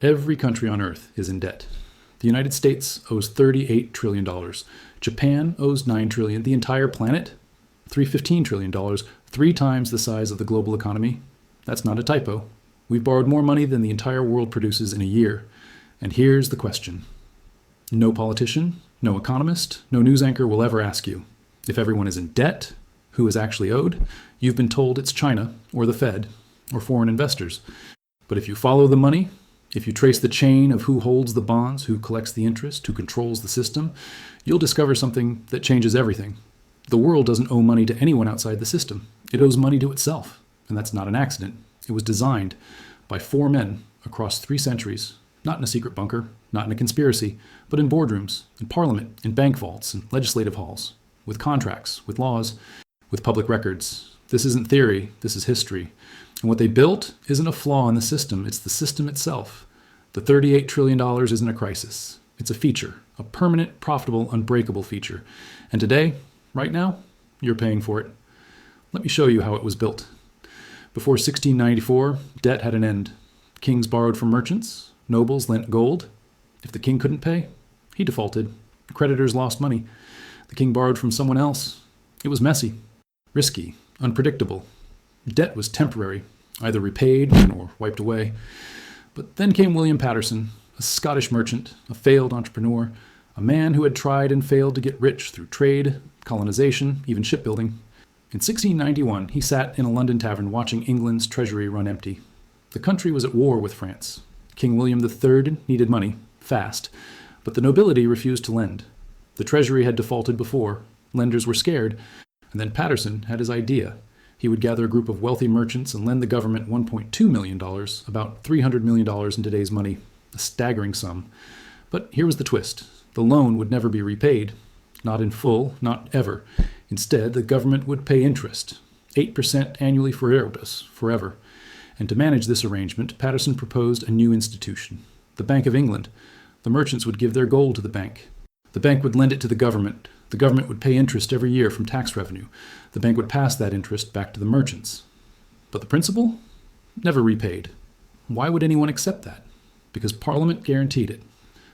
Every country on Earth is in debt. The United States owes $38 trillion. Japan owes $9 trillion. The entire planet, $315 trillion, 3 times the size of the global economy. That's not a typo. We've borrowed more money than the entire world produces in a year. And here's the question. No politician, no economist, no news anchor will ever ask you. If everyone is in debt, who is actually owed? You've been told it's China, or the Fed, or foreign investors. But if you follow the money, if you trace the chain of who holds the bonds, who collects the interest, who controls the system, you'll discover something that changes everything. The world doesn't owe money to anyone outside the system. It owes money to itself. And that's not an accident. It was designed by 4 men across 3 centuries, not in a secret bunker, not in a conspiracy, but in boardrooms, in parliament, in bank vaults, in legislative halls, with contracts, with laws, with public records. This isn't theory, this is history. And what they built isn't a flaw in the system, it's the system itself. The $38 trillion isn't a crisis. It's a feature, a permanent, profitable, unbreakable feature. And today, right now, you're paying for it. Let me show you how it was built. Before 1694, debt had an end. Kings borrowed from merchants, nobles lent gold. If the king couldn't pay, he defaulted. Creditors lost money. The king borrowed from someone else. It was messy, risky, unpredictable. Debt was temporary, either repaid or wiped away. But then came William Paterson, a Scottish merchant, a failed entrepreneur, a man who had tried and failed to get rich through trade, colonization, even shipbuilding. In 1691, he sat in a London tavern watching England's treasury run empty. The country was at war with France. King William III needed money, fast, but the nobility refused to lend. The treasury had defaulted before, lenders were scared, and then Paterson had his idea. He would gather a group of wealthy merchants and lend the government $1.2 million, about $300 million in today's money, a staggering sum. But here was the twist. The loan would never be repaid. Not in full, not ever. Instead, the government would pay interest, 8% annually forever. And to manage this arrangement, Paterson proposed a new institution, the Bank of England. The merchants would give their gold to the bank. The bank would lend it to the government. The government would pay interest every year from tax revenue. The bank would pass that interest back to the merchants. But the principal? Never repaid. Why would anyone accept that? Because Parliament guaranteed it.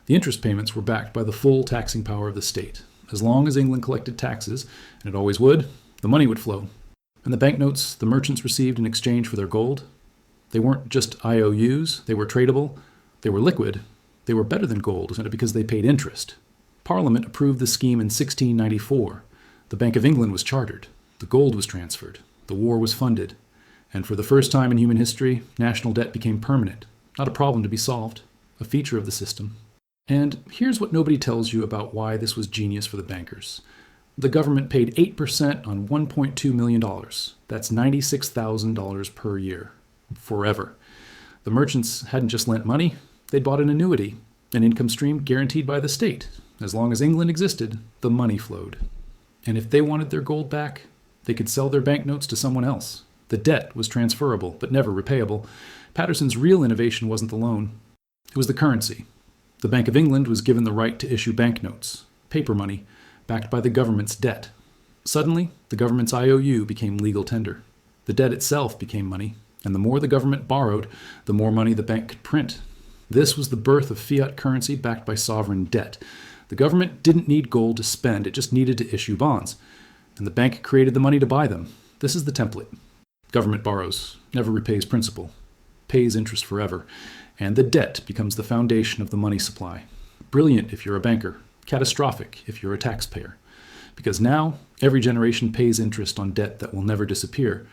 The interest payments were backed by the full taxing power of the state. As long as England collected taxes, and it always would, the money would flow. And the banknotes the merchants received in exchange for their gold, they weren't just IOUs, they were tradable, they were liquid, they were better than gold because they paid interest. Parliament approved the scheme in 1694. The Bank of England was chartered. The gold was transferred. The war was funded. And for the first time in human history, national debt became permanent. Not a problem to be solved, a feature of the system. And here's what nobody tells you about why this was genius for the bankers. The government paid 8% on $1.2 million. That's $96,000 per year. Forever. The merchants hadn't just lent money, they'd bought an annuity, an income stream guaranteed by the state. As long as England existed, the money flowed. And if they wanted their gold back, they could sell their banknotes to someone else. The debt was transferable, but never repayable. Paterson's real innovation wasn't the loan. It was the currency. The Bank of England was given the right to issue banknotes, paper money, backed by the government's debt. Suddenly, the government's IOU became legal tender. The debt itself became money, and the more the government borrowed, the more money the bank could print. This was the birth of fiat currency backed by sovereign debt. The government didn't need gold to spend, it just needed to issue bonds. And the bank created the money to buy them. This is the template. Government borrows, never repays principal, pays interest forever, and the debt becomes the foundation of the money supply. Brilliant if you're a banker, catastrophic if you're a taxpayer. Because now, every generation pays interest on debt that will never disappear.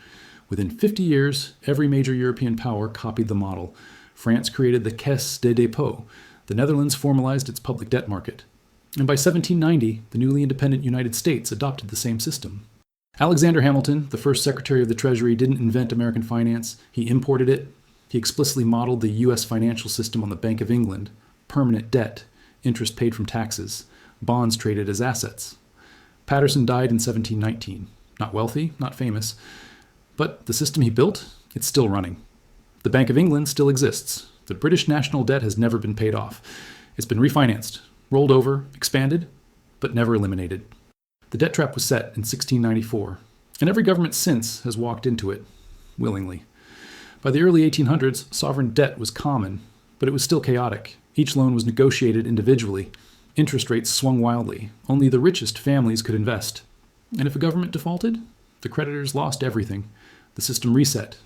Within 50 years, every major European power copied the model. France created the Caisse des Dépôts. The Netherlands formalized its public debt market. And by 1790, the newly independent United States adopted the same system. Alexander Hamilton, the first Secretary of the Treasury, didn't invent American finance. He imported it. He explicitly modeled the U.S. financial system on the Bank of England. Permanent debt, interest paid from taxes, bonds traded as assets. Paterson died in 1719. Not wealthy, not famous. But the system he built, it's still running. The Bank of England still exists. The British national debt has never been paid off. It's been refinanced, rolled over, expanded, but never eliminated. The debt trap was set in 1694, and every government since has walked into it, willingly. By the early 1800s, sovereign debt was common. But it was still chaotic. Each loan was negotiated individually. Interest rates swung wildly. Only the richest families could invest. And if a government defaulted, the creditors lost everything. The system reset.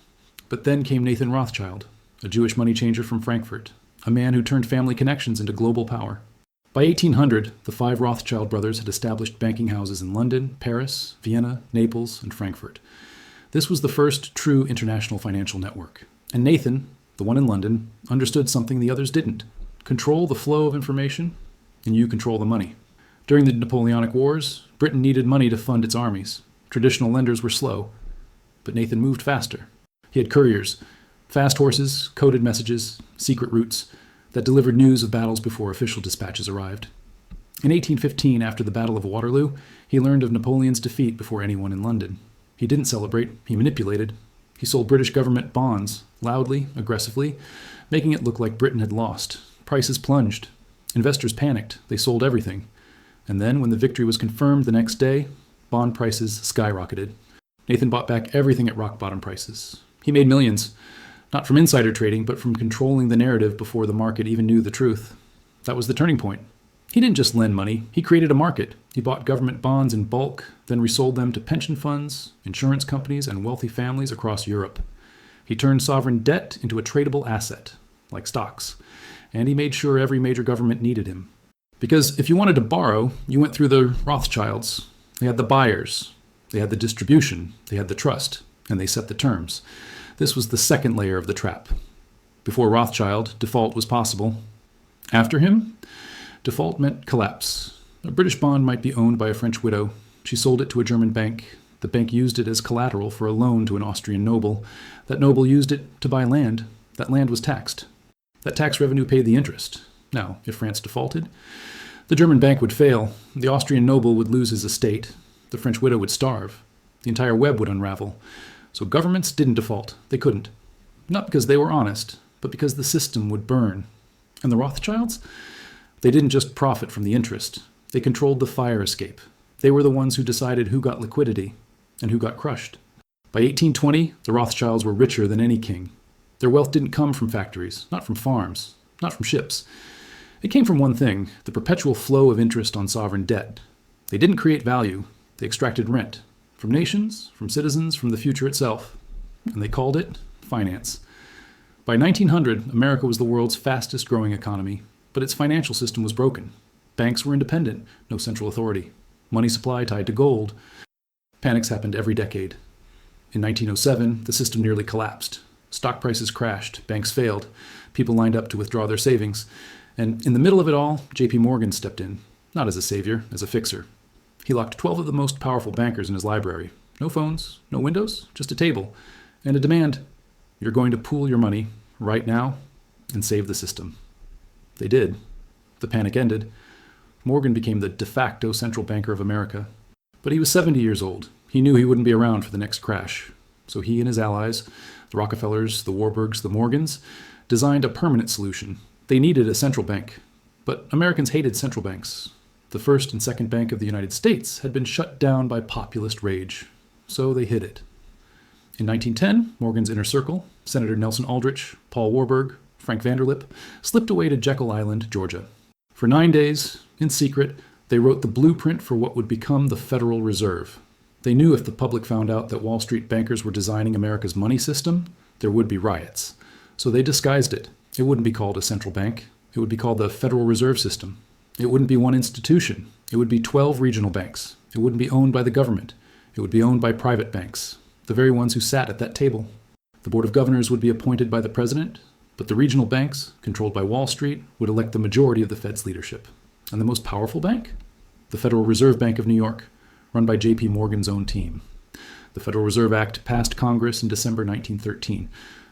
But then came Nathan Rothschild, a Jewish money changer from Frankfurt, a man who turned family connections into global power. By 1800, the 5 Rothschild brothers had established banking houses in London, Paris, Vienna, Naples, and Frankfurt. This was the first true international financial network. And Nathan, the one in London, understood something the others didn't. Control the flow of information, and you control the money. During the Napoleonic Wars, Britain needed money to fund its armies. Traditional lenders were slow, but Nathan moved faster. He had couriers, fast horses, coded messages, secret routes that delivered news of battles before official dispatches arrived. In 1815, after the Battle of Waterloo, he learned of Napoleon's defeat before anyone in London. He didn't celebrate, he manipulated. He sold British government bonds, loudly, aggressively, making it look like Britain had lost. Prices plunged. Investors panicked. They sold everything. And then, when the victory was confirmed the next day, bond prices skyrocketed. Nathan bought back everything at rock-bottom prices. He made millions. Not from insider trading, but from controlling the narrative before the market even knew the truth. That was the turning point. He didn't just lend money. He created a market. He bought government bonds in bulk, then resold them to pension funds, insurance companies, and wealthy families across Europe. He turned sovereign debt into a tradable asset, like stocks. And he made sure every major government needed him. Because if you wanted to borrow, you went through the Rothschilds. They had the buyers. They had the distribution. They had the trust. And they set the terms. This was the second layer of the trap. Before Rothschild, default was possible. After him, default meant collapse. A British bond might be owned by a French widow. She sold it to a German bank. The bank used it as collateral for a loan to an Austrian noble. That noble used it to buy land. That land was taxed. That tax revenue paid the interest. Now, if France defaulted, the German bank would fail. The Austrian noble would lose his estate. The French widow would starve. The entire web would unravel. So governments didn't default. They couldn't. Not because they were honest, but because the system would burn. And the Rothschilds? They didn't just profit from the interest. They controlled the fire escape. They were the ones who decided who got liquidity and who got crushed. By 1820, the Rothschilds were richer than any king. Their wealth didn't come from factories, not from farms, not from ships. It came from one thing, the perpetual flow of interest on sovereign debt. They didn't create value. They extracted rent. From nations, from citizens, from the future itself. And they called it finance. By 1900, America was the world's fastest growing economy, but its financial system was broken. Banks were independent, no central authority. Money supply tied to gold. Panics happened every decade. In 1907, the system nearly collapsed. Stock prices crashed, banks failed, people lined up to withdraw their savings. And in the middle of it all, J.P. Morgan stepped in, not as a savior, as a fixer. He locked 12 of the most powerful bankers in his library. No phones, no windows, just a table. And a demand. You're going to pool your money right now and save the system. They did. The panic ended. Morgan became the de facto central banker of America. But he was 70 years old. He knew he wouldn't be around for the next crash. So he and his allies, the Rockefellers, the Warburgs, the Morgans, designed a permanent solution. They needed a central bank. But Americans hated central banks. The first and second bank of the United States had been shut down by populist rage, so they hid it. In 1910, Morgan's inner circle, Senator Nelson Aldrich, Paul Warburg, Frank Vanderlip, slipped away to Jekyll Island, Georgia. For 9 days, in secret, they wrote the blueprint for what would become the Federal Reserve. They knew if the public found out that Wall Street bankers were designing America's money system, there would be riots. So they disguised it. It wouldn't be called a central bank. It would be called the Federal Reserve System. It wouldn't be one institution. It would be 12 regional banks. It wouldn't be owned by the government. It would be owned by private banks, the very ones who sat at that table. The Board of Governors would be appointed by the president, but the regional banks, controlled by Wall Street, would elect the majority of the Fed's leadership. And the most powerful bank? The Federal Reserve Bank of New York, run by J.P. Morgan's own team. The Federal Reserve Act passed Congress in December 1913.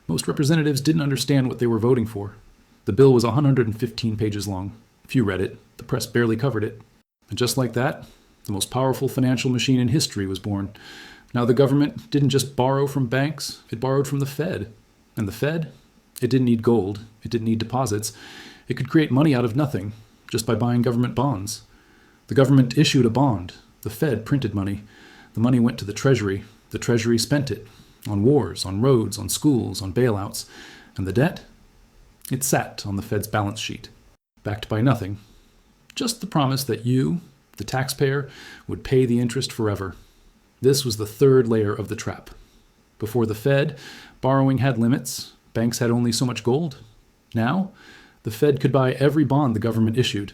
Most representatives didn't understand what they were voting for. The bill was 115 pages long. Few read it. The press barely covered it. And just like that, the most powerful financial machine in history was born. Now the government didn't just borrow from banks, it borrowed from the Fed. And the Fed? It didn't need gold. It didn't need deposits. It could create money out of nothing, just by buying government bonds. The government issued a bond. The Fed printed money. The money went to the Treasury. The Treasury spent it on wars, on roads, on schools, on bailouts. And the debt? It sat on the Fed's balance sheet, backed by nothing, just the promise that you, the taxpayer, would pay the interest forever. This was the third layer of the trap. Before the Fed, borrowing had limits. Banks had only so much gold. Now, the Fed could buy every bond the government issued.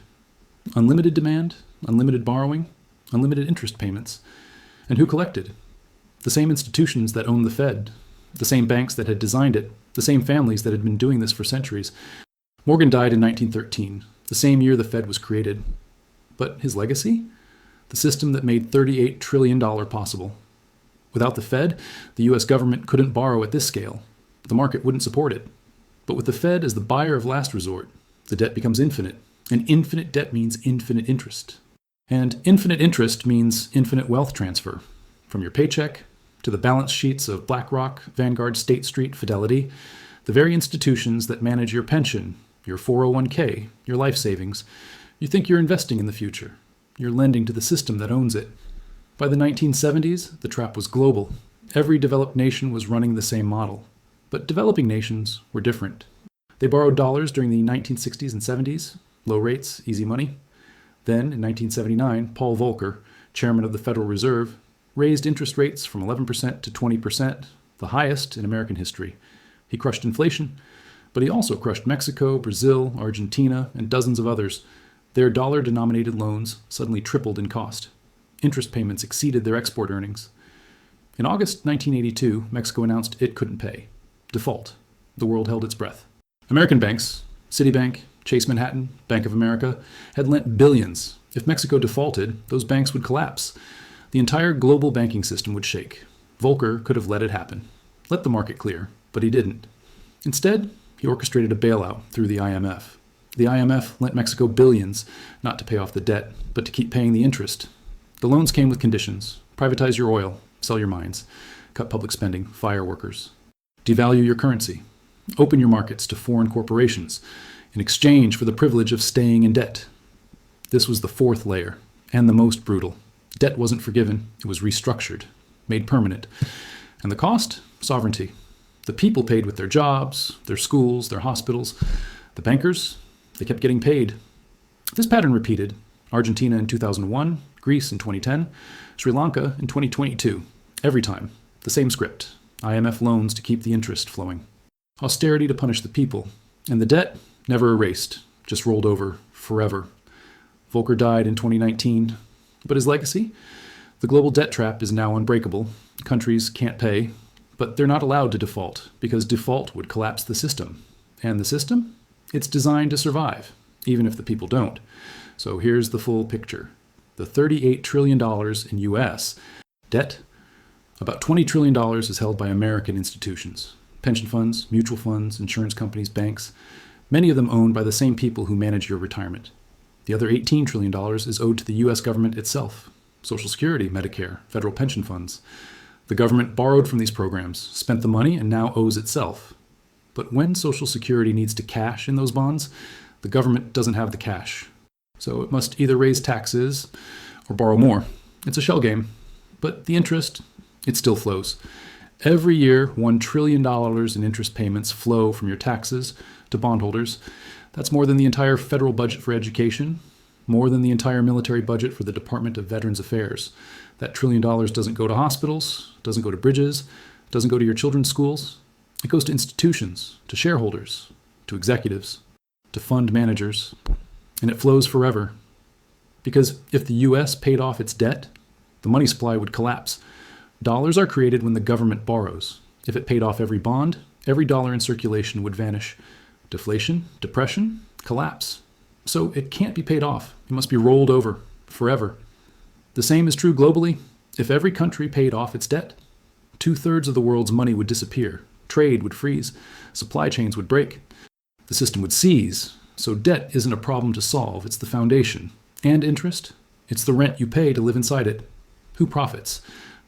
Unlimited demand, unlimited borrowing, unlimited interest payments. And who collected? The same institutions that owned the Fed, the same banks that had designed it, the same families that had been doing this for centuries. Morgan died in 1913, the same year the Fed was created. But his legacy? The system that made $38 trillion possible. Without the Fed, the US government couldn't borrow at this scale. The market wouldn't support it. But with the Fed as the buyer of last resort, the debt becomes infinite. And infinite debt means infinite interest. And infinite interest means infinite wealth transfer. From your paycheck to the balance sheets of BlackRock, Vanguard, State Street, Fidelity, the very institutions that manage your pension, your 401k, your life savings. You think you're investing in the future. You're lending to the system that owns it. By the 1970s, the trap was global. Every developed nation was running the same model. But developing nations were different. They borrowed dollars during the 1960s and 70s, low rates, easy money. Then, in 1979, Paul Volcker, chairman of the Federal Reserve, raised interest rates from 11% to 20%, the highest in American history. He crushed inflation, but he also crushed Mexico, Brazil, Argentina, and dozens of others. Their dollar-denominated loans suddenly tripled in cost. Interest payments exceeded their export earnings. In August 1982, Mexico announced it couldn't pay. Default. The world held its breath. American banks, Citibank, Chase Manhattan, Bank of America, had lent billions. If Mexico defaulted, those banks would collapse. The entire global banking system would shake. Volcker could have let it happen. Let the market clear, but he didn't. Instead, he orchestrated a bailout through the IMF. The IMF lent Mexico billions, not to pay off the debt, but to keep paying the interest. The loans came with conditions. Privatize your oil, sell your mines, cut public spending, fire workers. Devalue your currency. Open your markets to foreign corporations in exchange for the privilege of staying in debt. This was the fourth layer, and the most brutal. Debt wasn't forgiven, it was restructured, made permanent. And the cost? Sovereignty. The people paid with their jobs, their schools, their hospitals. The bankers, they kept getting paid. This pattern repeated. Argentina in 2001, Greece in 2010, Sri Lanka in 2022. Every time, the same script. IMF loans to keep the interest flowing. Austerity to punish the people. And the debt, never erased, just rolled over forever. Volcker died in 2019. But his legacy? The global debt trap is now unbreakable. Countries can't pay, but they're not allowed to default, because default would collapse the system. And the system? It's designed to survive, even if the people don't. So here's the full picture. The $38 trillion in U.S. debt, about $20 trillion is held by American institutions. Pension funds, mutual funds, insurance companies, banks, many of them owned by the same people who manage your retirement. The other $18 trillion is owed to the U.S. government itself. Social Security, Medicare, federal pension funds. The government borrowed from these programs, spent the money, and now owes itself. But when Social Security needs to cash in those bonds, the government doesn't have the cash. So it must either raise taxes or borrow more. It's a shell game. But the interest, it still flows. Every year, $1 trillion in interest payments flow from your taxes to bondholders. That's more than the entire federal budget for education, more than the entire military budget for the Department of Veterans Affairs. That $1 trillion doesn't go to hospitals, doesn't go to bridges, doesn't go to your children's schools. It goes to institutions, to shareholders, to executives, to fund managers, and it flows forever. Because if the U.S. paid off its debt, the money supply would collapse. Dollars are created when the government borrows. If it paid off every bond, every dollar in circulation would vanish. Deflation, depression, collapse. So it can't be paid off. It must be rolled over forever. The same is true globally. If every country paid off its debt, 2/3 of the world's money would disappear. Trade would freeze. Supply chains would break. The system would seize. So debt isn't a problem to solve. It's the foundation. And interest? It's the rent you pay to live inside it. Who profits?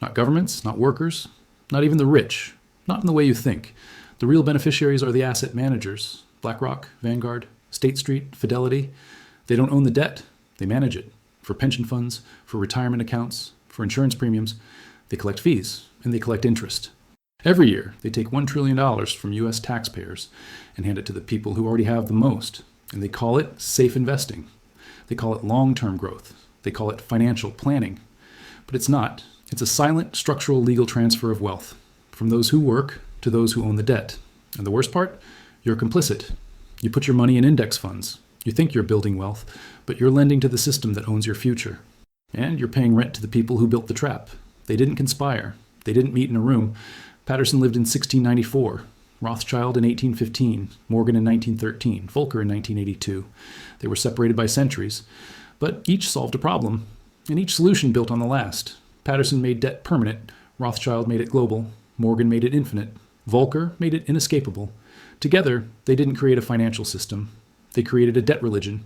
Not governments, not workers, not even the rich. Not in the way you think. The real beneficiaries are the asset managers. BlackRock, Vanguard, State Street, Fidelity. They don't own the debt. They manage it. For pension funds, for retirement accounts, for insurance premiums. They collect fees, and they collect interest. Every year, they take $1 trillion from U.S. taxpayers and hand it to the people who already have the most. And they call it safe investing. They call it long-term growth. They call it financial planning. But it's not. It's a silent, structural, legal transfer of wealth from those who work to those who own the debt. And the worst part? You're complicit. You put your money in index funds. You think you're building wealth, but you're lending to the system that owns your future. And you're paying rent to the people who built the trap. They didn't conspire. They didn't meet in a room. Patterson lived in 1694, Rothschild in 1815, Morgan in 1913, Volcker in 1982. They were separated by centuries, but each solved a problem, and each solution built on the last. Patterson made debt permanent, Rothschild made it global, Morgan made it infinite, Volcker made it inescapable. Together, they didn't create a financial system. They created a debt religion,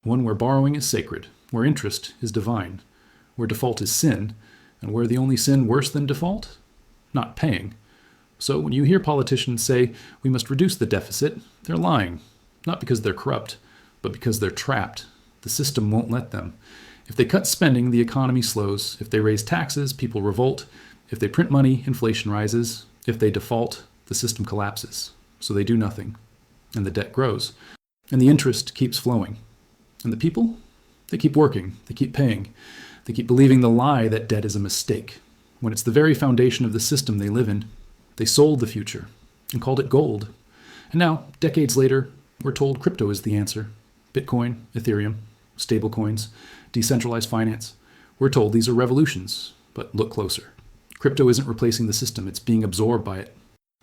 one where borrowing is sacred, where interest is divine, where default is sin, and where the only sin worse than default? Not paying. So when you hear politicians say we must reduce the deficit, they're lying. Not because they're corrupt, but because they're trapped. The system won't let them. If they cut spending, the economy slows. If they raise taxes, people revolt. If they print money, inflation rises. If they default, the system collapses. So they do nothing. And the debt grows. And the interest keeps flowing. And the people? They keep working. They keep paying. They keep believing the lie that debt is a mistake, when it's the very foundation of the system they live in. They sold the future and called it gold. And now, decades later, we're told crypto is the answer. Bitcoin, Ethereum, stablecoins, decentralized finance. We're told these are revolutions, but look closer. Crypto isn't replacing the system, it's being absorbed by it.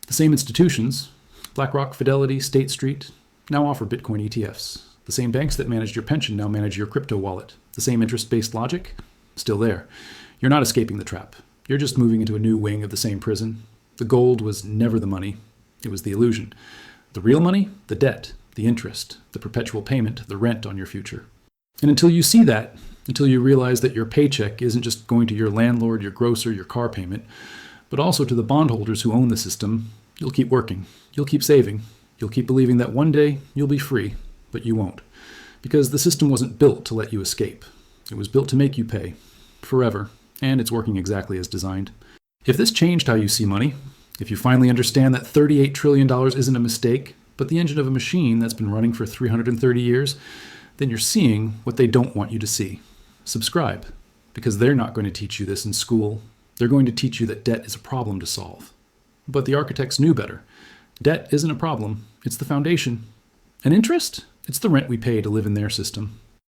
The same institutions, BlackRock, Fidelity, State Street, now offer Bitcoin ETFs. The same banks that managed your pension now manage your crypto wallet. The same interest-based logic, still there. You're not escaping the trap. You're just moving into a new wing of the same prison. The gold was never the money. It was the illusion. The real money? The debt, the interest, the perpetual payment, the rent on your future. And until you see that, until you realize that your paycheck isn't just going to your landlord, your grocer, your car payment, but also to the bondholders who own the system, you'll keep working. You'll keep saving. You'll keep believing that one day you'll be free, but you won't. Because the system wasn't built to let you escape. It was built to make you pay. Forever. And it's working exactly as designed. If this changed how you see money, if you finally understand that $38 trillion isn't a mistake, but the engine of a machine that's been running for 330 years, then you're seeing what they don't want you to see. Subscribe, because they're not going to teach you this in school. They're going to teach you that debt is a problem to solve. But the architects knew better. Debt isn't a problem, it's the foundation. And interest? It's the rent we pay to live in their system.